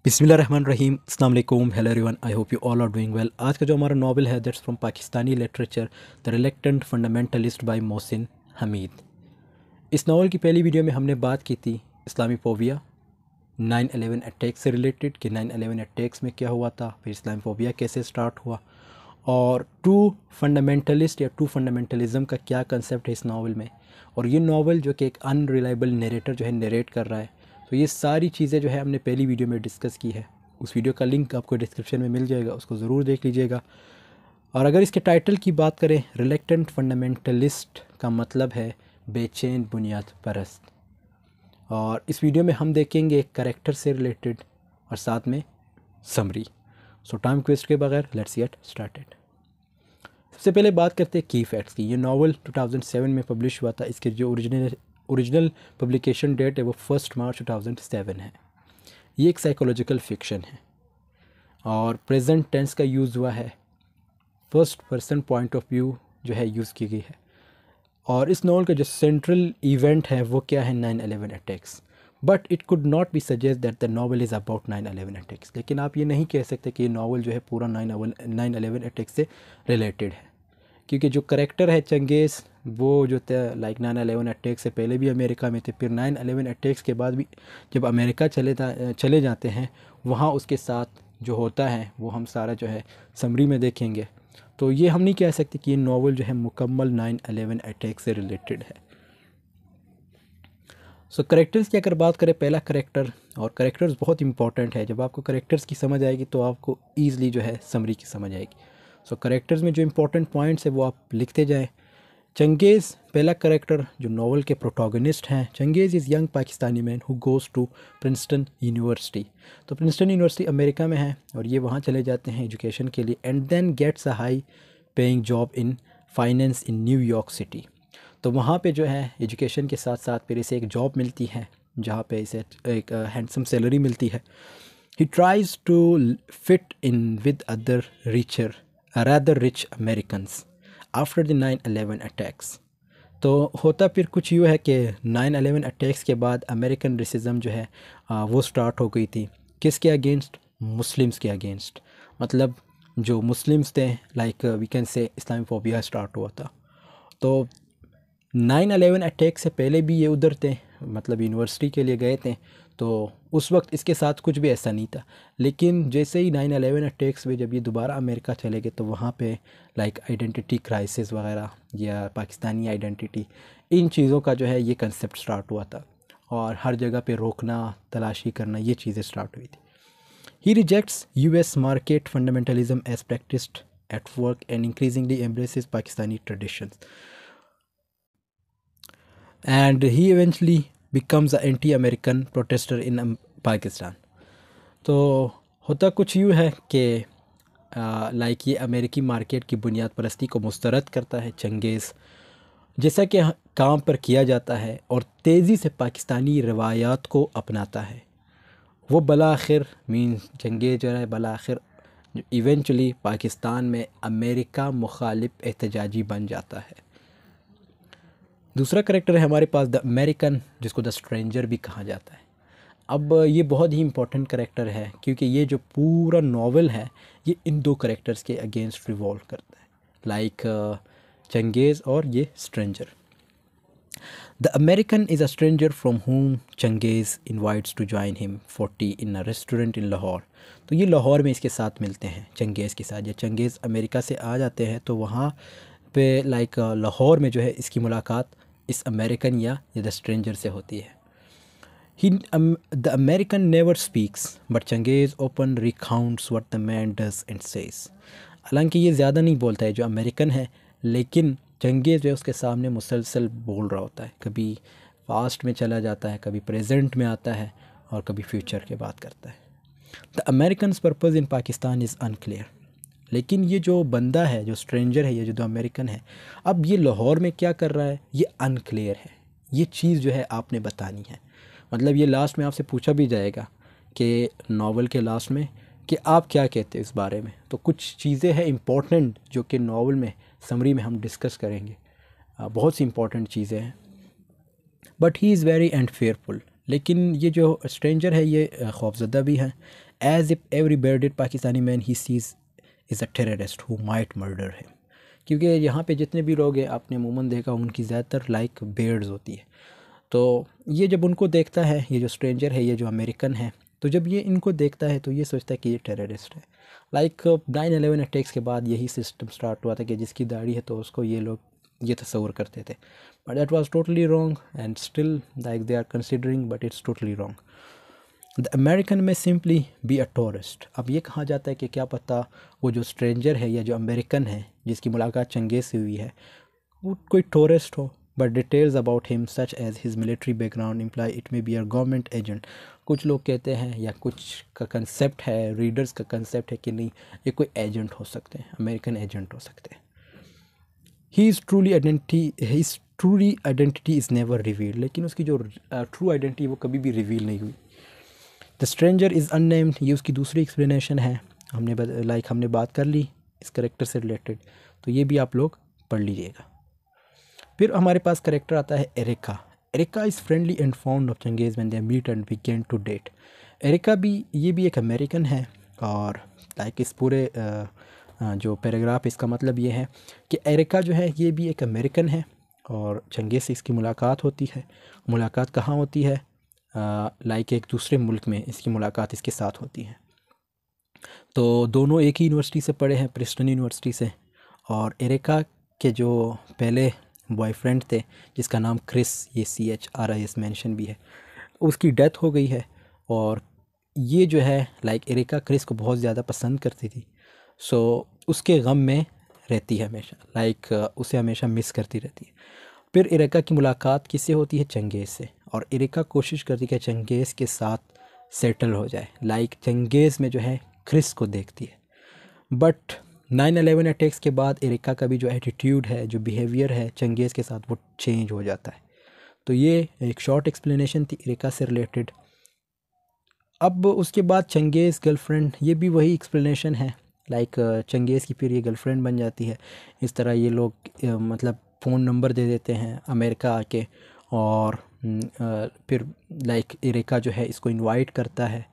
बिस्मिल्लाहिर्रहमानिर्रहीम, अस्सलाम वालेकुम, hello everyone, I hope you all are doing well. आज का जो हमारा नावल है that's from Pakistani literature, the reluctant fundamentalist by Mohsin Hamid. इस नावल की पहली वीडियो में हमने बात की थी इस्लामी फोबिया 9/11 अटैक से रिलेटेड कि 9/11 अटैक्स में क्या हुआ था, फिर इस्लामी फोबिया कैसे स्टार्ट हुआ और ट्रू फंडामेंटलिस्ट या ट्रू फंडामेंटलिज्म का क्या कंसेप्ट है इस नावल में। और ये नावल जो कि एक अनरिलायबल नरेटर जो है नरेट कर रहा है, तो ये सारी चीज़ें जो है हमने पहली वीडियो में डिस्कस की है। उस वीडियो का लिंक आपको डिस्क्रिप्शन में मिल जाएगा, उसको ज़रूर देख लीजिएगा। और अगर इसके टाइटल की बात करें, रिलेक्टेंट फंडामेंटलिस्ट का मतलब है बेचैन बुनियाद परस्त। और इस वीडियो में हम देखेंगे एक कैरेक्टर से रिलेटेड और साथ में समरी। सो टाइम वेस्ट के बगैर लेट्स गेट स्टार्टेड। सबसे पहले बात करते हैं की फैक्ट्स की। ये नावल 2007 में पब्लिश हुआ था। इसके जो ओरिजिनल पब्लिकेशन डेट है वो 1 मार्च 2007 है। ये एक साइकोलॉजिकल फिक्शन है और प्रेजेंट टेंस का यूज़ हुआ है, first person point of view जो है यूज़ की गई है। और इस नावल का जो सेंट्रल इवेंट है वो क्या है, 9/11 attacks. But it could not be suggest that the novel is about 9/11 attacks. लेकिन आप ये नहीं कह सकते कि ये नावल जो है पूरा 9/11 अटैक्स से रिलेटेड है, क्योंकि जो करेक्टर है चंगेज़ वो जो लाइक 9/11 अटैक से पहले भी अमेरिका में थे, फिर 9/11 अटैक्स के बाद भी जब अमेरिका चले जाते हैं वहाँ उसके साथ जो होता है वो हम सारा जो है समरी में देखेंगे। तो ये हम नहीं कह सकते कि ये नावल जो है मुकम्मल 9/11 अटैक से रिलेटेड है। सो करेक्टर्स की अगर बात करें, पहला करेक्टर, और करेक्टर्स बहुत इंपॉर्टेंट है। जब आपको करेक्टर्स की समझ आएगी तो आपको ईज़िली जो है समरी की समझ आएगी। सो करेक्टर्स में जो इंपॉर्टेंट पॉइंट्स है वो आप लिखते जाएं। चंगेज़ पहला करेक्टर जो नावल के प्रोटोगनिस्ट हैं। Changez is young Pakistani man who goes to Princeton university. तो प्रिंसटन यूनिवर्सिटी अमेरिका में है और ये वहाँ चले जाते हैं एजुकेशन के लिए, and then gets a high paying job in finance in New York city. तो वहाँ पे जो है एजुकेशन के साथ साथ फिर इसे एक जॉब मिलती है जहाँ पे इसे एक हैंडसम सैलरी मिलती है। He tries to fit in with other richer rather rich Americans after the 9/11 attacks। तो होता फिर कुछ यूँ है कि 9/11 अटैक्स के बाद अमेरिकन रेसिज्म जो है वो स्टार्ट हो गई थी। किसके अगेंस्ट? मुस्लिम्स के अगेंस्ट। मतलब जो मुस्लिम्स थे, like we can say Islamophobia start हुआ था। तो 9/11 अटैक से पहले भी ये उधर थे, मतलब यूनिवर्सिटी के लिए गए थे, तो उस वक्त इसके साथ कुछ भी ऐसा नहीं था। लेकिन जैसे ही 9/11 अटैक्स में जब ये दोबारा अमेरिका चले गए तो वहाँ पे लाइक आइडेंटिटी क्राइसिस वगैरह या पाकिस्तानी आइडेंटिटी, इन चीज़ों का जो है ये कंसेप्ट स्टार्ट हुआ था और हर जगह पे रोकना, तलाशी करना, ये चीज़ें स्टार्ट हुई थी। He rejects US market fundamentalism as practised at work and increasingly embraces Pakistani traditions and he eventually becomes an anti-American protester in Pakistan. तो होता कुछ यूँ है कि लाइक ये अमेरिकी मार्केट की बुनियाद परस्ती को मुस्तरद करता है चंगेज़, जैसा कि काम पर किया जाता है, और तेज़ी से पाकिस्तानी रवायात को अपनाता है। वो बला आखिर मीन्स चंगेज़ जो है बला आखिर इवेंचुअली पाकिस्तान में अमेरिका मुखालिफ एहतजाजी बन जाता है। दूसरा करेक्टर है हमारे पास द अमेरिकन, जिसको द स्ट्रेंजर भी कहा जाता है। अब ये बहुत ही इंपॉर्टेंट करेक्टर है क्योंकि ये जो पूरा नावल है ये इन दो करेक्टर्स के अगेंस्ट रिवॉल्व करता है, लाइक चंगेज़ और ये stranger. The American is a stranger from whom Changez invites to join him for tea in a restaurant in Lahore. तो ये लाहौर में इसके साथ मिलते हैं चंगेज़ के साथ। जब चंगेज़ अमेरिका से आ जाते हैं तो वहाँ पे लाइक लाहौर में जो है इसकी मुलाकात इस अमेरिकन या द स्ट्रेंजर से होती है। The American never speaks but Changez open recounts what the man does and says. हालांकि ये ज़्यादा नहीं बोलता है जो अमेरिकन है, लेकिन चंगेज़ जो है उसके सामने मुसलसल बोल रहा होता है। कभी पास्ट में चला जाता है, कभी प्रेजेंट में आता है और कभी फ्यूचर की बात करता है। The American purpose in Pakistan is unclear. लेकिन ये जो बंदा है, जो स्ट्रेंजर है, ये जो अमेरिकन है, अब ये लाहौर में क्या कर रहा है ये अनक्लियर है। ये चीज़ जो है आपने बतानी है। मतलब ये लास्ट में आपसे पूछा भी जाएगा कि नावल के लास्ट में कि आप क्या कहते हैं इस बारे में। तो कुछ चीज़ें हैं इम्पॉर्टेंट जो कि नावल में समरी में हम डिस्कस करेंगे। बहुत सी इंपॉर्टेंट चीज़ें हैं। But he is very and fearful. लेकिन ये जो स्ट्रेंजर है ये खौफज़दा भी है as if every bearded Pakistani man he sees is a terrorist who might murder him. क्योंकि यहाँ पे जितने भी लोग हैं आपने अमूमन देखा उनकी ज़्यादातर लाइक बेयर्ड्स होती है। तो ये जब उनको देखता है, ये जो स्ट्रेंजर है, ये जो अमेरिकन है, तो जब ये इनको देखता है तो ये सोचता है कि ये टेररिस्ट है। लाइक 9/11 अटैक्स के बाद यही सिस्टम स्टार्ट हुआ था कि जिसकी दाढ़ी है तो उसको ये लोग ये तस्वर करते थे, but that was totally wrong and still like they are considering, but it's totally wrong. The American may simply be a tourist. अब ये कहा जाता है कि क्या पता वो जो स्ट्रेंजर है या जो अमेरिकन है जिसकी मुलाकात चंगेज़ से हुई है वो कोई टूरिस्ट हो, but details about him such as his military background imply it may be a government agent. कुछ लोग कहते हैं या कुछ का कंसेप्ट है, रीडर्स का कंसेप्ट है कि नहीं ये कोई एजेंट हो सकते हैं, अमेरिकन एजेंट हो सकते हैं। His truly identity is never revealed, लेकिन उसकी जो ट्रू आइडेंटिटी वो कभी भी रिवील नहीं हुई। द स्ट्रेंजर इज़ अननेम्ड, ये उसकी दूसरी एक्सप्लेनेशन है। हमने बात कर ली इस करेक्टर से रिलेटेड, तो ये भी आप लोग पढ़ लीजिएगा। फिर हमारे पास करेक्टर आता है Erica. Erica is friendly and fond of Changez when they meet and begin to date. Erica ये भी एक अमेरिकन है और लाइक इस पूरे जो पैराग्राफ इसका मतलब ये है कि एरिका जो है ये भी एक अमेरिकन है और चंगेज़ से इसकी मुलाकात होती है। मुलाकात कहाँ होती है? लाइक एक दूसरे मुल्क में इसकी मुलाकात इसके साथ होती है। तो दोनों एक ही यूनिवर्सिटी से पढ़े हैं, प्रिस्टन यूनिवर्सिटी से। और एरिका के जो पहले बॉयफ्रेंड थे जिसका नाम क्रिस, ये CHRIS मेंशन भी है, उसकी डेथ हो गई है। और ये जो है लाइक एरिका क्रिस को बहुत ज़्यादा पसंद करती थी, सो उसके गम में रहती है हमेशा, लाइक उसे हमेशा मिस करती रहती है। फिर एरिका की मुलाकात किससे होती है? चंगेज़ से। और एरिका कोशिश करती है कि चंगेज़ के साथ सेटल हो जाए, लाइक चंगेज़ में जो है क्रिस को देखती है। बट 9/11 अटैक्स के बाद एरिका का भी जो एटीट्यूड है, जो बिहेवियर है चंगेज़ के साथ, वो चेंज हो जाता है। तो ये एक शॉर्ट एक्सप्लेनेशन थी एरिका से रिलेटेड। अब उसके बाद चंगेज़ गर्लफ्रेंड, ये भी वही एक्सप्लेनेशन है, लाइक चंगेज़ की फिर ये गर्लफ्रेंड बन जाती है। इस तरह ये लोग मतलब फ़ोन नंबर दे देते हैं अमेरिका आके, और फिर लाइक एरिका जो है इसको इनवाइट करता है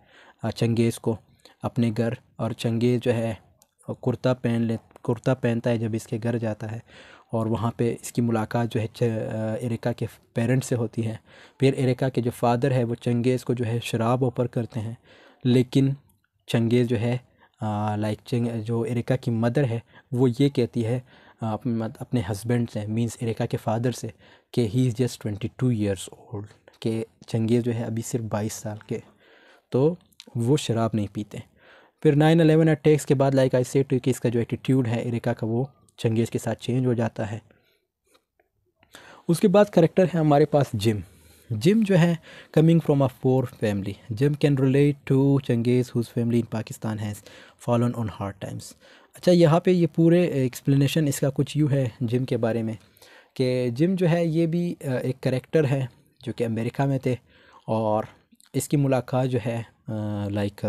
चंगेज़ को अपने घर। और चंगेज़ जो है कुर्ता पहनता है जब इसके घर जाता है, और वहाँ पे इसकी मुलाकात जो है एरिका के पेरेंट्स से होती है। फिर एरिका के जो फादर है वो चंगेज़ को जो है शराब ऑफर करते हैं, लेकिन चंगेज़ जो है जो एरिका की मदर है वो ये कहती है अपने हस्बैंड से, मींस एरिका के फादर से, कि he is just 22 years old, कि चंगेज़ जो है अभी सिर्फ 22 साल के, तो वो शराब नहीं पीते। फिर 9/11 अटैक्स के बाद लाइक आई सेड टू कि इसका जो एटीट्यूड है एरिका का वो चंगेज़ के साथ चेंज हो जाता है। उसके बाद करेक्टर है हमारे पास जिम। जिम जो है coming from a poor family, Jim can relate to Changez whose family in Pakistan has fallen on hard times. अच्छा, यहाँ पे ये पूरे एक्सप्लेनेशन इसका कुछ यूँ है जिम के बारे में कि जिम जो है ये भी एक करेक्टर है जो कि अमेरिका में थे, और इसकी मुलाकात जो है लाइक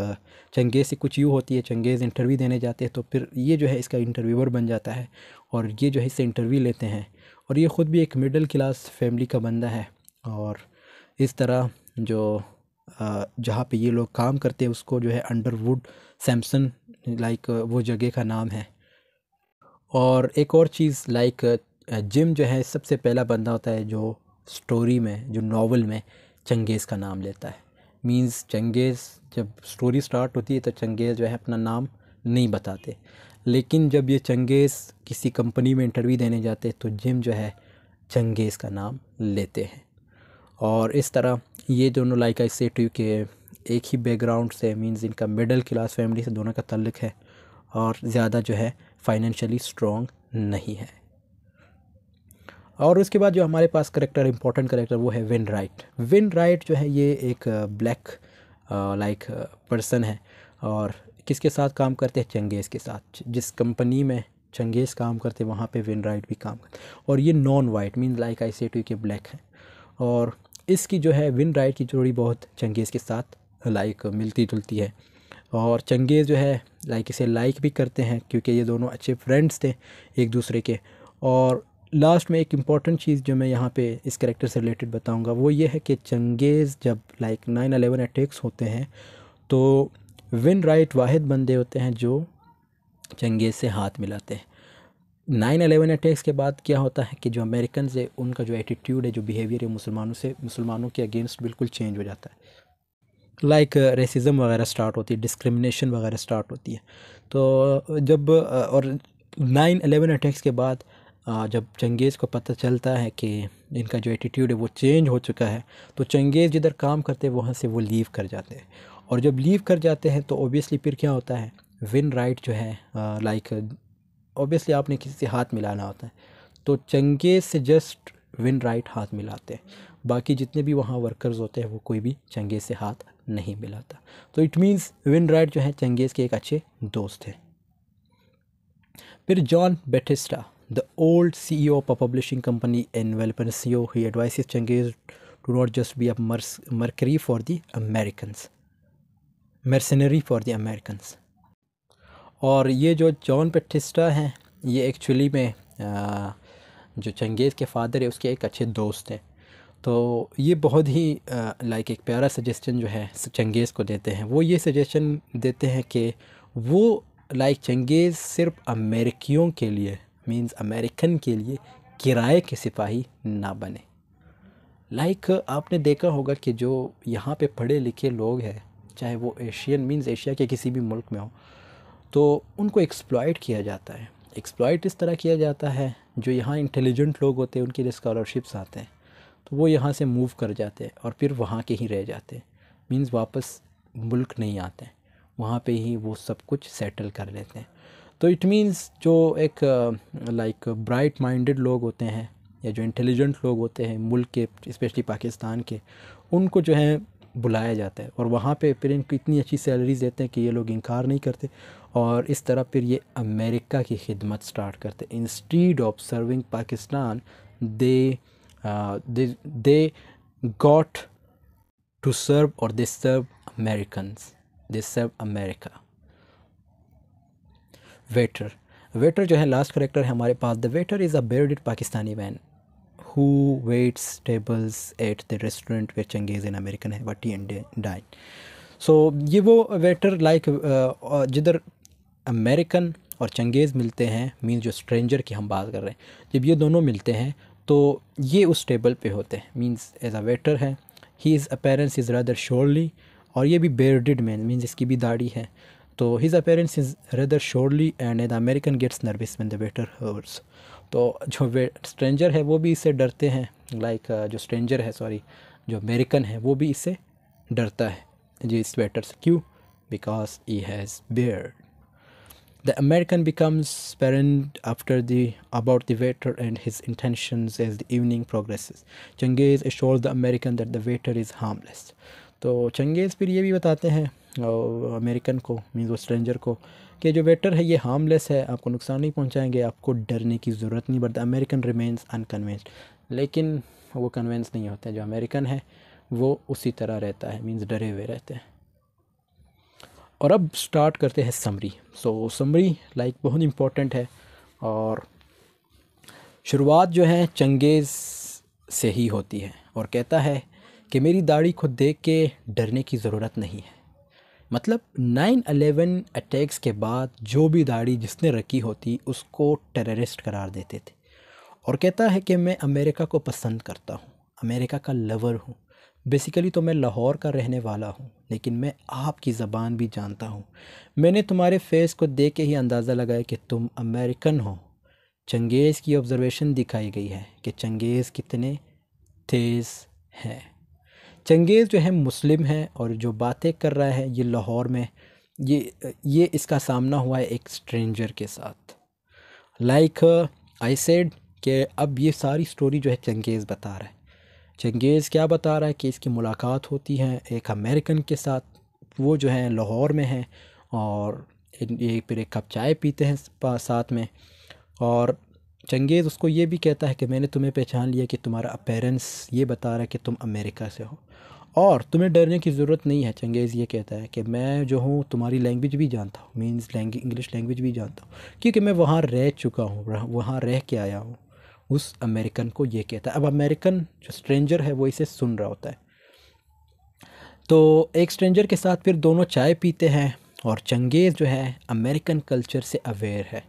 चंगेज़ से कुछ यूँ होती है। चंगेज़ इंटरव्यू देने जाते हैं तो फिर ये जो है इसका इंटरव्यूअर बन जाता है, और ये जो है इससे इंटरव्यू लेते हैं। और ये ख़ुद भी एक मिडिल क्लास फैमिली का बंदा है, और इस तरह जो जहाँ पे ये लोग काम करते हैं उसको जो है अंडरवुड सैमसन, लाइक वो जगह का नाम है। और एक और चीज़ लाइक जिम जो है सबसे पहला बंदा होता है जो स्टोरी में, जो नावल में चंगेज़ का नाम लेता है। मींस चंगेज़ जब स्टोरी स्टार्ट होती है तो चंगेज़ जो है अपना नाम नहीं बताते, लेकिन जब ये चंगेज़ किसी कंपनी में इंटरव्यू देने जाते हैं तो जिम जो है चंगेज़ का नाम लेते हैं। और इस तरह ये दोनों लाइक आई से टू के एक ही बैकग्राउंड से, मींस इनका मिडिल क्लास फैमिली से दोनों का ताल्लुक़ है, और ज़्यादा जो है फाइनेंशियली स्ट्रॉन्ग नहीं है। और उसके बाद जो हमारे पास करेक्टर, इंपॉर्टेंट करेक्टर, वो है विन राइट। विन राइट जो है ये एक ब्लैक लाइक पर्सन है, और किसके साथ काम करते हैं? चंगेज़ के साथ। जिस कंपनी में चंगेज़ काम करते वहाँ पे विन राइट भी काम करते, और ये non white, mean like I से टू के ब्लैक है। और इसकी जो है विन राइट की जोड़ी बहुत चंगेज़ के साथ लाइक मिलती जुलती है, और चंगेज़ जो है लाइक इसे लाइक भी करते हैं क्योंकि ये दोनों अच्छे फ्रेंड्स थे एक दूसरे के। और लास्ट में एक इम्पॉर्टेंट चीज़ जो मैं यहाँ पे इस कैरेक्टर से रिलेटेड बताऊँगा वो ये है कि चंगेज़ जब लाइक 9/11 अटैक्स होते हैं तो विन राइट वाहिद बंदे होते हैं जो चंगेज़ से हाथ मिलाते हैं। 9/11 अटैक्स के बाद क्या होता है कि जो अमेरिकन है उनका जो एटीट्यूड है, जो बिहेवियर है मुसलमानों के अगेंस्ट बिल्कुल चेंज हो जाता है। लाइक रेसिज्म वगैरह स्टार्ट होती है, डिस्क्रिमिनेशन वगैरह स्टार्ट होती है। तो जब और 9/11 अटैक्स के बाद जब चंगेज़ को पता चलता है कि इनका जो एटीट्यूड है वो चेंज हो चुका है, तो चंगेज़ जिधर काम करते हैं वहाँ से वो लीव कर जाते हैं। और जब लीव कर जाते हैं तो ओबियसली फिर क्या होता है, विन राइट जो है लाइक ऑब्वियसली आपने किसी से हाथ मिलाना होता है, तो चंगेज़ से जस्ट विन राइट हाथ मिलाते हैं। बाकी जितने भी वहाँ वर्कर्स होते हैं वो कोई भी चंगेज़ से हाथ नहीं मिलाता। तो इट मीन्स विन राइट जो है चंगेज़ के एक अच्छे दोस्त हैं। फिर Juan Bautista, the old CEO of a publishing company in Valparaiso, he advises Changez to not just be a mercury for the Americans, mercenary for the Americans. और ये जो जॉन बैटिस्टा हैं ये एक्चुअली में जो चंगेज़ के फादर है उसके एक अच्छे दोस्त हैं। तो ये बहुत ही लाइक एक प्यारा सजेशन जो है चंगेज़ को देते हैं। वो ये सजेशन देते हैं कि वो लाइक चंगेज़ सिर्फ अमेरिकियों के लिए, मींस अमेरिकन के लिए किराए के सिपाही ना बने। लाइक आपने देखा होगा कि जो यहाँ पे पढ़े लिखे लोग हैं, चाहे वो एशियन मींस एशिया के किसी भी मुल्क में हो, तो उनको एक्सप्लॉइट किया जाता है। एक्सप्लॉइट इस तरह किया जाता है, जो यहाँ इंटेलिजेंट लोग होते हैं उनके लिए स्कॉलरशिप्स आते हैं, तो वो यहाँ से मूव कर जाते हैं और फिर वहाँ के ही रह जाते हैं, मींस वापस मुल्क नहीं आते हैं, वहाँ पे ही वो सब कुछ सेटल कर लेते हैं। तो इट मींस जो एक लाइक ब्राइट माइंडेड लोग होते हैं या जो इंटेलिजेंट लोग होते हैं मुल्क के, स्पेशली पाकिस्तान के, उनको जो है बुलाया जाता है और वहाँ पे फिर इनको इतनी अच्छी सैलरीज देते हैं कि ये लोग इनकार नहीं करते और इस तरह फिर ये अमेरिका की खिदमत स्टार्ट करते। Instead of serving Pakistan they got to serve or they serve Americans, they serve America। Waiter जो है लास्ट करेक्टर है हमारे पास। The waiter is a bearded Pakistani man who waits tables at the restaurant where Changez in American है eat and dine. So ये वो waiter like जिधर American और चंगेज़ मिलते हैं, मीन जो स्ट्रेंजर की हम बात कर रहे हैं, जब ये दोनों मिलते हैं तो ये उस टेबल पे होते हैं, मींस एज अ वेटर है। He is appearance is rather surely, और ये भी बेयर्डेड मैन मींस इसकी भी दाढ़ी है, तो his appearance is rather surly and the American gets nervous when the waiter hers. तो जो स्ट्रेंजर है वो भी इससे डरते हैं, लाइक जो स्ट्रेंजर है सॉरी जो अमेरिकन है वो भी इससे डरता है जी इस वेटर से। क्यों? Because he has beard. The American becomes paranoid about the waiter and his intentions as the evening progresses. Changez assures the American that the waiter is harmless। तो चंगेज़ फिर ये भी बताते हैं अमेरिकन को, मीन्स वो स्ट्रेंजर को, कि जो वेटर है ये हार्मलेस है, आपको नुकसान नहीं पहुंचाएंगे, आपको डरने की ज़रूरत नहीं। But the American remains unconvinced, लेकिन वो कन्विंस नहीं होते। जो अमेरिकन है वो उसी तरह रहता है, मीन्स डरे हुए रहते हैं। और अब स्टार्ट करते हैं समरी। सो समरी लाइक बहुत इम्पोर्टेंट है, और शुरुआत जो है चंगेज़ से ही होती है और कहता है कि मेरी दाढ़ी को देख के डरने की ज़रूरत नहीं है। मतलब 9/11 अटैक्स के बाद जो भी दाढ़ी जिसने रखी होती उसको टेररिस्ट करार देते थे। और कहता है कि मैं अमेरिका को पसंद करता हूँ, अमेरिका का लवर हूँ। बेसिकली तो मैं लाहौर का रहने वाला हूँ, लेकिन मैं आपकी ज़बान भी जानता हूँ। मैंने तुम्हारे फेस को देख के ही अंदाज़ा लगाया कि तुम अमेरिकन हो। चंगेज़ की ऑब्ज़र्वेशन दिखाई गई है कि चंगेज़ कितने तेज़ हैं। चंगेज़ जो है मुस्लिम है और जो बातें कर रहा है ये लाहौर में, ये इसका सामना हुआ है एक स्ट्रेंजर के साथ। लाइक आई सेड कि अब ये सारी स्टोरी जो है चंगेज़ बता रहा है। चंगेज़ क्या बता रहा है कि इसकी मुलाकात होती है एक अमेरिकन के साथ, वो जो है लाहौर में है, और ये फिर एक कप चाय पीते हैं साथ में। और चंगेज़ उसको ये भी कहता है कि मैंने तुम्हें पहचान लिया कि तुम्हारा अपीयरेंस ये बता रहा है कि तुम अमेरिका से हो और तुम्हें डरने की ज़रूरत नहीं है। चंगेज़ ये कहता है कि मैं जो हूँ तुम्हारी लैंग्वेज भी जानता हूँ, मींस इंग्लिश लैंग्वेज भी जानता हूँ, क्योंकि मैं वहाँ रह चुका हूँ, वहाँ रह के आया हूँ। उस अमेरिकन को ये कहता है। अब अमेरिकन जो स्ट्रेंजर है वो इसे सुन रहा होता है। तो एक स्ट्रेंजर के साथ फिर दोनों चाय पीते हैं और चंगेज़ जो है अमेरिकन कल्चर से अवेयर है।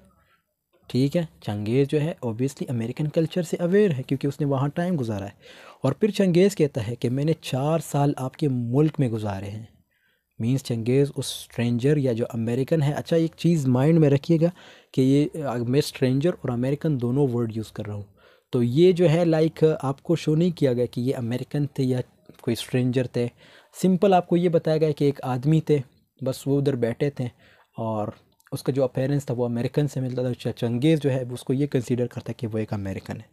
ठीक है, चंगेज़ जो है ओबियसली अमेरिकन कल्चर से अवेयर है क्योंकि उसने वहाँ टाइम गुजारा है। और फिर चंगेज़ कहता है कि मैंने 4 साल आपके मुल्क में गुजारे हैं। मींस चंगेज़ उस स्ट्रेंजर या जो अमेरिकन है, अच्छा एक चीज़ माइंड में रखिएगा कि ये मैं स्ट्रेंजर और अमेरिकन दोनों वर्ड यूज़ कर रहा हूँ। तो ये जो है लाइक आपको शो नहीं किया गया कि ये अमेरिकन थे या कोई स्ट्रेंजर थे। सिंपल आपको ये बताया गया कि एक आदमी थे, बस वो उधर बैठे थे और उसका जो अपीयरेंस था वो अमेरिकन से मिलता था। चंगेज़ जो है उसको ये कंसीडर करता है कि वो एक अमेरिकन है।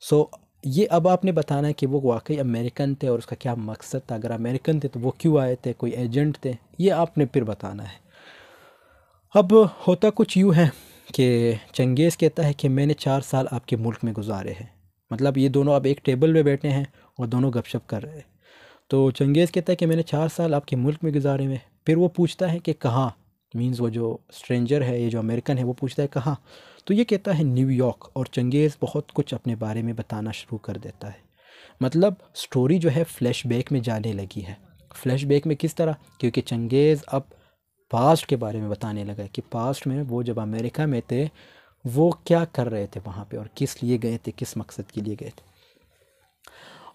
सो ये अब आपने बताना है कि वो वाकई अमेरिकन थे और उसका क्या मकसद था। अगर अमेरिकन थे तो वो क्यों आए थे, कोई एजेंट थे, ये आपने फिर बताना है। अब होता कुछ यूँ है कि चंगेज़ कहता है कि मैंने 4 साल आपके मुल्क में गुजारे हैं। मतलब ये दोनों अब एक टेबल पे बैठे हैं और दोनों गपशप कर रहे हैं। तो चंगेज़ कहता है कि मैंने 4 साल आपके मुल्क में गुजारे हुए। फिर वो पूछता है कि कहाँ, मीन्स वो जो स्ट्रेंजर है, ये जो अमेरिकन है, वो पूछता है कहाँ। तो ये कहता है न्यूयॉर्क। और चंगेज़ बहुत कुछ अपने बारे में बताना शुरू कर देता है। मतलब स्टोरी जो है फ्लैशबैक में जाने लगी है। फ्लैशबैक में किस तरह, क्योंकि चंगेज़ अब पास्ट के बारे में बताने लगा है कि पास्ट में वो जब अमेरिका में थे वो क्या कर रहे थे वहाँ पे और किस लिए गए थे, किस मकसद के लिए गए थे।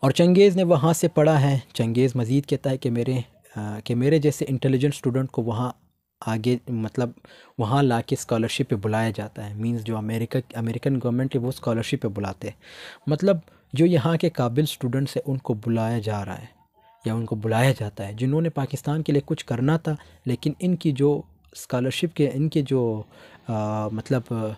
और चंगेज़ ने वहाँ से पढ़ा है। चंगेज़ मज़ीद कहता है कि मेरे जैसे इंटेलिजेंट स्टूडेंट को वहाँ आगे मतलब वहाँ ला के स्कॉलरशिप पे बुलाया जाता है। मींस जो अमेरिकन गवर्नमेंट है वो स्कॉलरशिप पे बुलाते हैं। मतलब जो यहाँ के काबिल स्टूडेंट्स हैं उनको बुलाया जा रहा है या उनको बुलाया जाता है, जिन्होंने पाकिस्तान के लिए कुछ करना था लेकिन इनकी जो स्कॉलरशिप के इनके जो मतलब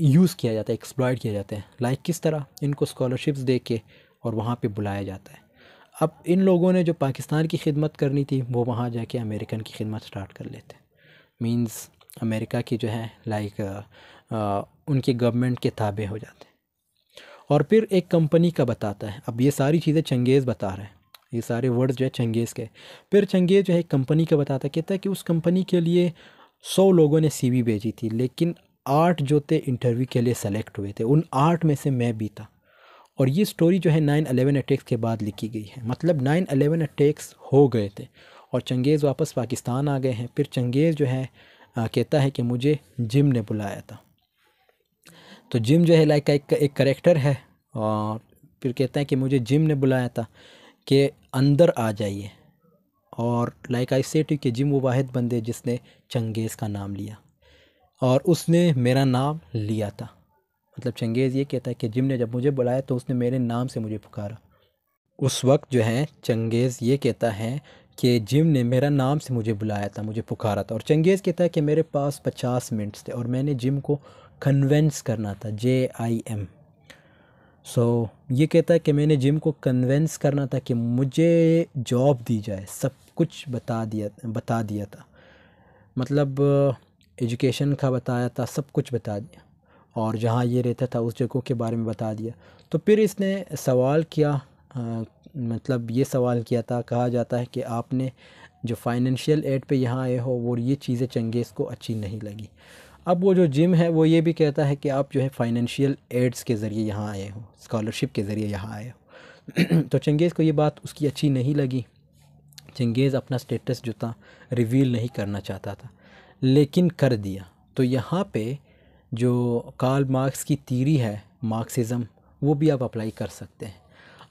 यूज़ किया जाता है, एक्सप्लॉइट किया जाता है। लाइक किस तरह, इनको स्कॉलरशिप्स दे के और वहाँ पे बुलाया जाता है। अब इन लोगों ने जो पाकिस्तान की खिदमत करनी थी वो वहाँ जाके अमेरिकन की खिदमत स्टार्ट कर लेते हैं। मींस अमेरिका की जो है लाइक उनके गवर्नमेंट के ताबे हो जाते हैं। और फिर एक कंपनी का बताता है। अब ये सारी चीज़ें चंगेज़ बता रहा है, ये सारे वर्ड्स जो है चंगेज़ के। फिर चंगेज़ जो है एक कंपनी का बताता है, कहता है कि उस कंपनी के लिए 100 लोगों ने सीवी भेजी थी लेकिन 8 जो थे इंटरव्यू के लिए सेलेक्ट हुए थे, उन 8 में से मैं भी था। और ये स्टोरी जो है 9/11 अटैक्स के बाद लिखी गई है। मतलब 9/11 अटैक्स हो गए थे और चंगेज़ वापस पाकिस्तान आ गए हैं। फिर चंगेज़ जो है कहता है कि मुझे जिम ने बुलाया था। तो जिम जो है लाइक एक करेक्टर है। और फिर कहता है कि मुझे जिम ने बुलाया था कि अंदर आ जाइए। और लाइक आई से टू कि जिम वो वाहिद बंदे जिसने चंगेज़ का नाम लिया और उसने मेरा नाम लिया था। मतलब चंगेज़ ये कहता है कि जिम ने जब मुझे बुलाया तो उसने मेरे नाम से मुझे पुकारा। उस वक्त जो है चंगेज़ ये कहता है कि जिम ने मेरा नाम से मुझे बुलाया था, मुझे पुकारा था। और चंगेज़ कहता है कि मेरे पास 50 मिनट्स थे और मैंने जिम को कन्वेंस करना था, JIM। सो ये कहता है कि मैंने जिम को कन्वेंस करना था कि मुझे जॉब दी जाए। सब कुछ बता दिया था। मतलब एजुकेशन का बताया था, सब कुछ बता दिया और जहाँ ये रहता था उस जगह के बारे में बता दिया। तो फिर इसने सवाल किया, मतलब ये सवाल किया था, कहा जाता है कि आपने जो फाइनेंशियल एड पे यहाँ आए हो वो ये चीज़ें चंगेज़ को अच्छी नहीं लगी। अब वो जो जिम है वो ये भी कहता है कि आप जो है फाइनेंशियल एड्स के ज़रिए यहाँ आए हो, स्कॉलरशिप के ज़रिए यहाँ आए हो। तो चंगेज़ को ये बात उसकी अच्छी नहीं लगी। चंगेज़ अपना स्टेटस जो था रिवील नहीं करना चाहता था लेकिन कर दिया। तो यहाँ पे जो कार्ल मार्क्स की थ्योरी है मार्क्सिज़म, वो भी आप अप्लाई कर सकते हैं।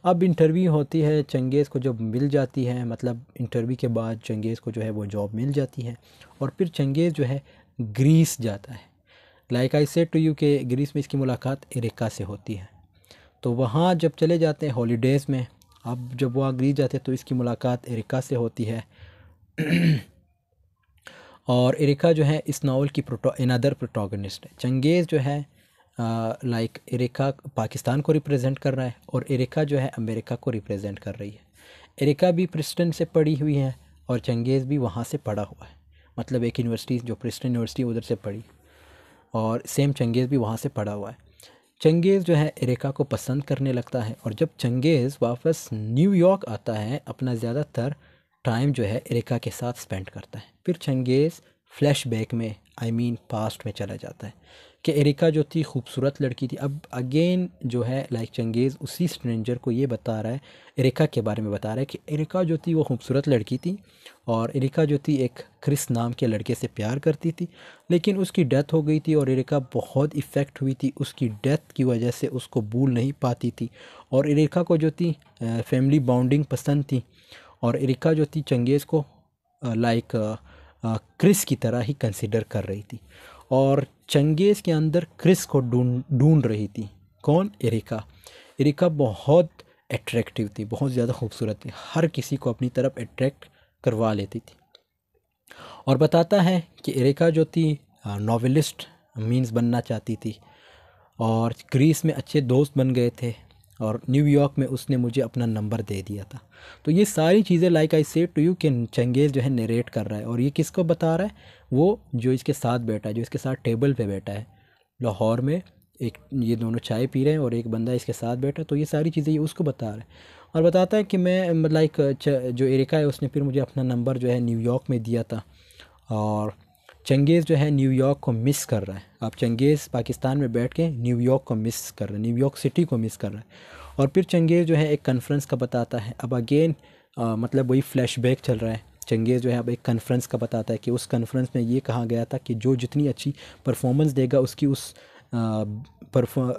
अब इंटरव्यू होती है, चंगेज़ को जब मिल जाती है, मतलब इंटरव्यू के बाद चंगेज़ को जो है वो जॉब मिल जाती है और फिर चंगेज़ जो है ग्रीस जाता है। Like I said to you के ग्रीस में इसकी मुलाकात एरिका से होती है। तो वहाँ जब चले जाते हैं हॉलीडेज़ में, अब जब वहाँ ग्रीस जाते हैं तो इसकी मुलाकात एरिका से होती है। और एरिका जो है इस नावल की अनदर प्रोटोगनिस्ट है। चंगेज़ जो है लाइक एरिका पाकिस्तान को रिप्रेजेंट कर रहा है और एरिका जो है अमेरिका को रिप्रेजेंट कर रही है। एरिका भी प्रिस्टन से पढ़ी हुई है और चंगेज़ भी वहाँ से पढ़ा हुआ है। मतलब एक यूनिवर्सिटी जो प्रिस्टन यूनिवर्सिटी उधर से पढ़ी और सेम चंगेज़ भी वहाँ से पढ़ा हुआ है। चंगेज़ जो है एरिका को पसंद करने लगता है और जब चंगेज़ वापस न्यूयॉर्क आता है अपना ज़्यादातर टाइम जो है एरिका के साथ स्पेंड करता है। फिर चंगेज़ फ्लैशबैक में पास्ट में चला जाता है कि एरिका जो थी खूबसूरत लड़की थी। अब अगेन जो है लाइक चंगेज़ उसी स्ट्रेंजर को ये बता रहा है, एरिका के बारे में बता रहा है कि एरिका जो थी वो खूबसूरत लड़की थी और एरिका जो थी एक क्रिस नाम के लड़के से प्यार करती थी, लेकिन उसकी डेथ हो गई थी और एरिका बहुत इफ़ेक्ट हुई थी उसकी डेथ की वजह से, उसको भूल नहीं पाती थी। और एरिका को जो थी फैमिली बॉन्डिंग पसंद थी और एरिका जो थी चंगेज़ को लाइक क्रिस की तरह ही कंसिडर कर रही थी और चंगेज़ के अंदर क्रिस को ढूंढ रही थी। कौन? एरिका। एरिका बहुत अट्रैक्टिव थी, बहुत ज़्यादा खूबसूरत थी, हर किसी को अपनी तरफ अट्रैक्ट करवा लेती थी। और बताता है कि एरिका जो थी नॉवेलिस्ट मीन्स बनना चाहती थी और ग्रीस में अच्छे दोस्त बन गए थे और न्यूयॉर्क में उसने मुझे अपना नंबर दे दिया था। तो ये सारी चीज़ें like I said to you कि चंगेज़ जो है नरेट कर रहा है और ये किसको बता रहा है? वो जो इसके साथ बैठा है, जो इसके साथ टेबल पे बैठा है लाहौर में, एक ये दोनों चाय पी रहे हैं और एक बंदा इसके साथ बैठा है। तो ये सारी चीज़ें ये उसको बता रहा है और बताता है कि मैं लाइक जो एरिका है उसने फिर मुझे अपना नंबर जो है न्यूयॉर्क में दिया था और चंगेज़ जो है न्यूयॉर्क को मिस कर रहा है। अब चंगेज़ पाकिस्तान में बैठ के न्यूयॉर्क को मिस कर रहा है, न्यूयॉर्क सिटी को मिस कर रहा है। और फिर चंगेज़ जो है एक कॉन्फ्रेंस का बताता है। अब अगेन मतलब वही फ्लैशबैक चल रहा है। चंगेज़ जो है अब एक कॉन्फ्रेंस का बताता है कि उस कॉन्फ्रेंस में ये कहा गया था कि जो जितनी अच्छी परफॉर्मेंस देगा उसकी उस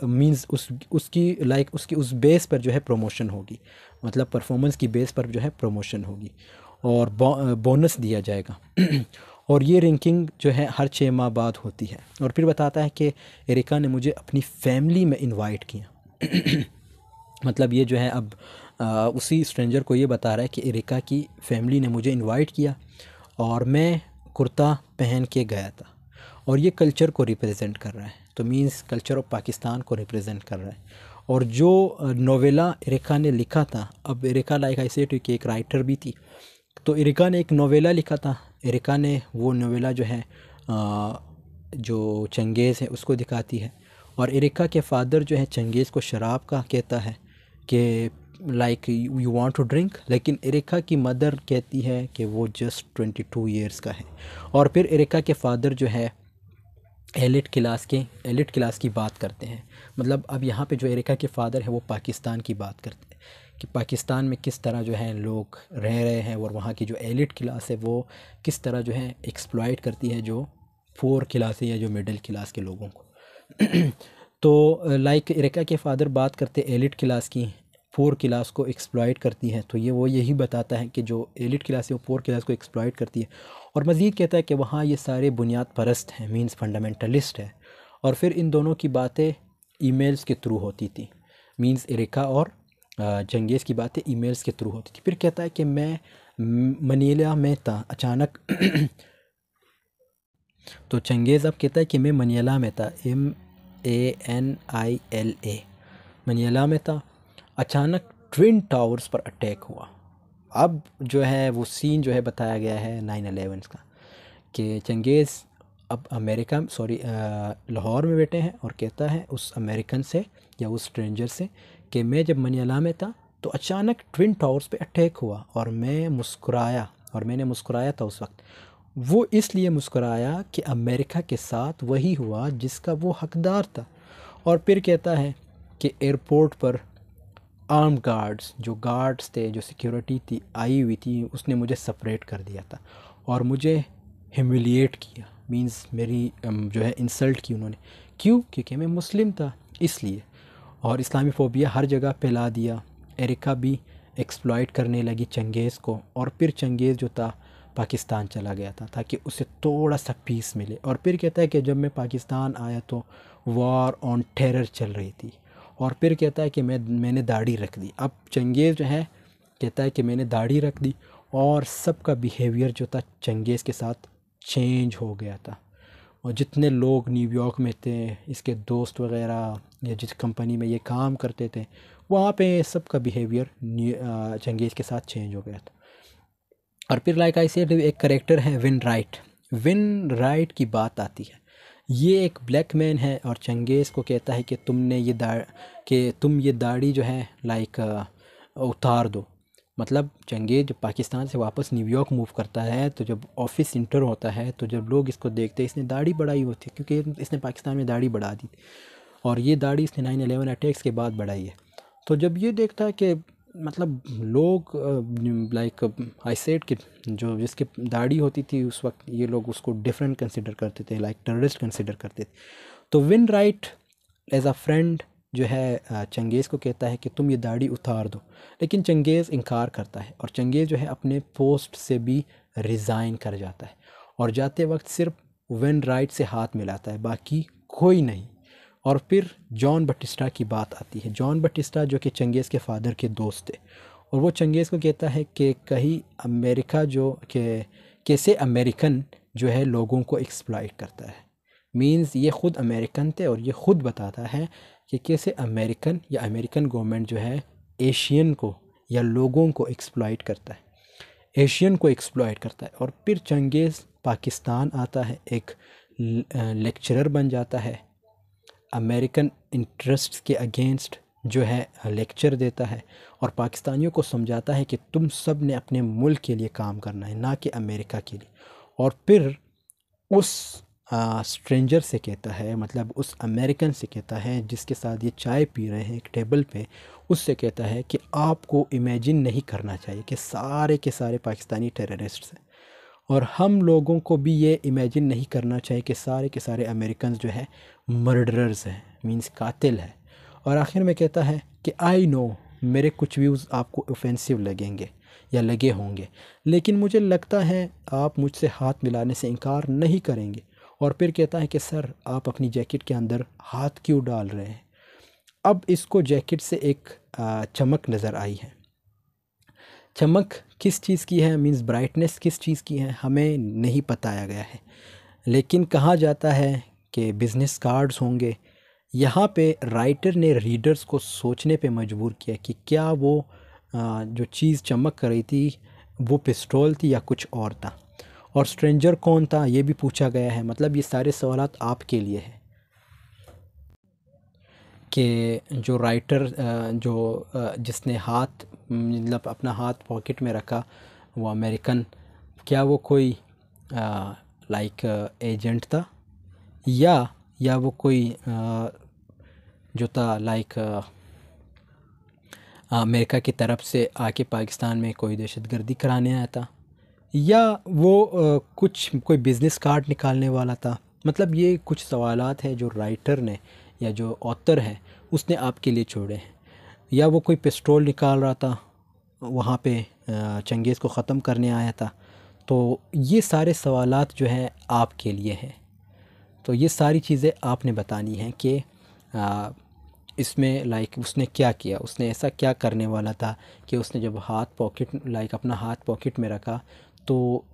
मींस उसकी लाइक उसकी उस बेस पर जो है प्रमोशन होगी, मतलब परफॉर्मेंस की बेस पर जो है प्रमोशन होगी और बोनस दिया जाएगा। और ये रैंकिंग जो है हर 6 माह बाद होती है। और फिर बताता है कि एरिका ने मुझे अपनी फैमिली में इनवाइट किया। मतलब ये जो है अब उसी स्ट्रेंजर को ये बता रहा है कि एरिका की फैमिली ने मुझे इनवाइट किया और मैं कुर्ता पहन के गया था और ये कल्चर को रिप्रेजेंट कर रहा है। तो मींस कल्चर ऑफ पाकिस्तान को रिप्रेजेंट कर रहा है। और जो नोवेला एरिका ने लिखा था, अब एरिका लाइक आई सेड कि एक राइटर भी थी, तो एरिका ने एक नोवेला लिखा था। एरिका ने वो नोवेला जो है जो चंगेज़ है उसको दिखाती है और एरिका के फादर जो है चंगेज़ को शराब का कहता है कि like you want to drink, लेकिन एरिका की मदर कहती है कि वो जस्ट 22 ईयर्स का है। और फिर एरिका के फादर जो है एलिट क्लास की बात करते हैं। मतलब अब यहाँ पे जो एरिका के फादर है वो पाकिस्तान की बात करते हैं कि पाकिस्तान में किस तरह जो है लोग रह रहे हैं और वहाँ की जो एलिट क्लास है वो किस तरह जो है एक्सप्लॉइट करती है जो पुअर क्लास है या जो मिडिल क्लास के लोगों को। तो लाइक एरिका के फादर बात करते एलिट क्लास की, पुअर क्लास को एक्सप्लॉइट करती है। तो ये वो यही बताता है कि जो एलिट क्लास है वो पुअर क्लास को एक्सप्लॉइट करती है। और मज़ीद कहता है कि वहाँ ये सारे बुनियाद परस्त हैं, मींस फंडामेंटलिस्ट है। और फिर इन दोनों की बातें ईमेल्स के थ्रू होती थी, मींस एरिका और चंगेज़ की बातें ईमेल्स के थ्रू होती थी। फिर कहता है कि मैं मनीला में था अचानक। तो चंगेज़ अब कहता है कि मैं मनिला में था, MANILA, मनिला में था। अचानक ट्विन टावर्स पर अटैक हुआ। अब जो है वो सीन जो है बताया गया है 9/11 का कि चंगेज़ अब लाहौर में बैठे हैं और कहता है उस अमेरिकन से या उस स्ट्रेंजर से कि मैं जब मनिला में था तो अचानक ट्विन टावर्स पे अटैक हुआ और मैं मुस्कुराया, और मैंने मुस्कुराया था उस वक्त। वो इसलिए मुस्कुराया कि अमेरिका के साथ वही हुआ जिसका वो हकदार था। और फिर कहता है कि एयरपोर्ट पर आर्म गार्ड्स, जो गार्ड्स थे, जो सिक्योरिटी थी आई हुई थी, उसने मुझे सेपरेट कर दिया था और मुझे ह्यूमिलिएट किया, मींस मेरी जो है इंसल्ट की उन्होंने। क्यों? क्योंकि मैं मुस्लिम था इसलिए। और इस्लामी फ़ोबिया हर जगह फैला दिया। एरिका भी एक्सप्लॉइट करने लगी चंगेज़ को और फिर चंगेज़ जो था पाकिस्तान चला गया था ताकि उसे थोड़ा सा पीस मिले। और फिर कहता है कि जब मैं पाकिस्तान आया तो वॉर ऑन टेरर चल रही थी। और फिर कहता है कि मैंने दाढ़ी रख दी। अब चंगेज़ जो है कहता है कि मैंने दाढ़ी रख दी और सबका बिहेवियर जो था चंगेज़ के साथ चेंज हो गया था। और जितने लोग न्यूयॉर्क में थे, इसके दोस्त वगैरह या जिस कंपनी में ये काम करते थे, वहाँ पे सबका बिहेवियर चंगेज़ के साथ चेंज हो गया था। और फिर लाइक आई सेड एक करेक्टर है विन राइट की बात आती है। ये एक ब्लैक मैन है और चंगेज़ को कहता है कि तुम ये दाढ़ी जो है लाइक उतार दो। मतलब चंगेज़ जब पाकिस्तान से वापस न्यूयॉर्क मूव करता है तो जब ऑफिस इंटर होता है तो जब लोग इसको देखते हैं, इसने दाढ़ी बढ़ाई होती है क्योंकि इसने पाकिस्तान में दाढ़ी बढ़ा दी थी और ये दाढ़ी इसने 9/11 अटैक्स के बाद बढ़ाई है। तो जब ये देखता है कि मतलब लोग लाइक आई सेड कि जो जिसकी दाढ़ी होती थी उस वक्त ये लोग उसको डिफरेंट कंसिडर करते थे, लाइक टेररिस्ट कंसिडर करते थे। तो Wainwright as a friend जो है चंगेज़ को कहता है कि तुम ये दाढ़ी उतार दो, लेकिन चंगेज़ इनकार करता है और चंगेज़ जो है अपने पोस्ट से भी रिज़ाइन कर जाता है और जाते वक्त सिर्फ विन राइट से हाथ मिलाता है, बाकी कोई नहीं। और फिर जॉन बटिस्टा की बात आती है। जॉन बटिस्टा जो कि चंगेज़ के फादर के दोस्त थे और वो चंगेज़ को कहता है कि कहीं अमेरिका जो कि कैसे अमेरिकन जो है लोगों को एक्सप्लॉइट करता है। मींस ये ख़ुद अमेरिकन थे और ये ख़ुद बताता है कि कैसे अमेरिकन या अमेरिकन गवर्नमेंट जो है एशियन को या लोगों को एक्सप्लॉइट करता है, एशियन को एक्सप्लॉइट करता है। और फिर चंगेज़ पाकिस्तान आता है, एक लेक्चरर बन जाता है, अमेरिकन इंटरेस्ट्स के अगेंस्ट जो है लेक्चर देता है और पाकिस्तानियों को समझाता है कि तुम सब ने अपने मुल्क के लिए काम करना है, ना कि अमेरिका के लिए। और फिर उस स्ट्रेंजर से कहता है, मतलब उस अमेरिकन से कहता है जिसके साथ ये चाय पी रहे हैं एक टेबल पे, उससे कहता है कि आपको इमेजिन नहीं करना चाहिए कि सारे के सारे पाकिस्तानी टेररिस्ट्स हैं और हम लोगों को भी ये इमेजिन नहीं करना चाहिए कि सारे के सारे अमेरिकन जो है मर्डरर्स हैं, मींस कातिल है। और आखिर में कहता है कि आई नो मेरे कुछ व्यूज़ आपको ऑफेंसिव लगेंगे या लगे होंगे, लेकिन मुझे लगता है आप मुझसे हाथ मिलाने से इनकार नहीं करेंगे। और फिर कहता है कि सर आप अपनी जैकेट के अंदर हाथ क्यों डाल रहे हैं। अब इसको जैकेट से एक चमक नज़र आई है। चमक किस चीज़ की है, मींस ब्राइटनेस किस चीज़ की है, हमें नहीं बताया गया है, लेकिन कहा जाता है कि बिज़नेस कार्ड्स होंगे। यहाँ पे राइटर ने रीडर्स को सोचने पे मजबूर किया कि क्या वो जो चीज़ चमक कर रही थी वो पिस्टोल थी या कुछ और था, और स्ट्रेंजर कौन था ये भी पूछा गया है। मतलब ये सारे सवालात आपके लिए है कि जो राइटर जिसने हाथ मतलब अपना हाथ पॉकेट में रखा वो अमेरिकन, क्या वो कोई लाइक एजेंट था या वो कोई जो था लाइक अमेरिका की तरफ से आके पाकिस्तान में कोई दहशतगर्दी कराने आया था, या वो कुछ कोई बिज़नेस कार्ड निकालने वाला था। मतलब ये कुछ सवालात हैं जो राइटर ने या जो ऑथर है उसने आपके लिए छोड़े हैं। या वो कोई पिस्टोल निकाल रहा था वहाँ पे चंगेज़ को ख़त्म करने आया था। तो ये सारे सवालात जो हैं आपके लिए हैं। तो ये सारी चीज़ें आपने बतानी हैं कि इसमें लाइक उसने क्या किया, उसने ऐसा क्या करने वाला था कि उसने जब हाथ पॉकेट लाइक अपना हाथ पॉकेट में रखा तो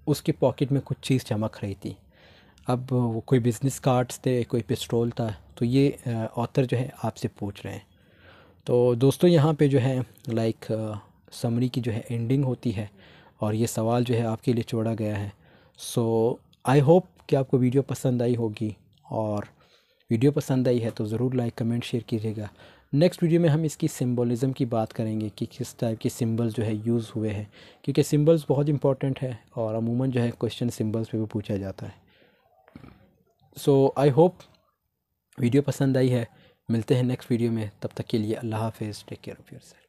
उसके पॉकेट में कुछ चीज़ चमक रही थी। अब वो कोई बिज़नेस कार्ड्स थे, कोई पिस्टोल था, तो ये ऑथर जो है आपसे पूछ रहे हैं। तो दोस्तों यहाँ पे जो है लाइक समरी की जो है एंडिंग होती है और ये सवाल जो है आपके लिए छोड़ा गया है। सो आई होप कि आपको वीडियो पसंद आई होगी, और वीडियो पसंद आई है तो ज़रूर लाइक कमेंट शेयर कीजिएगा। नेक्स्ट वीडियो में हम इसकी सिंबलिज़म की बात करेंगे कि किस टाइप के सिंबल्स जो है यूज़ हुए हैं, क्योंकि सिंबल्स बहुत इंपॉर्टेंट है और अमूमन जो है क्वेश्चन सिंबल्स पे भी पूछा जाता है। सो आई होप वीडियो पसंद आई है। मिलते हैं नेक्स्ट वीडियो में, तब तक के लिए अल्लाह हाफ़िज़, टेक केयर ऑफ़ योरसेल्फ।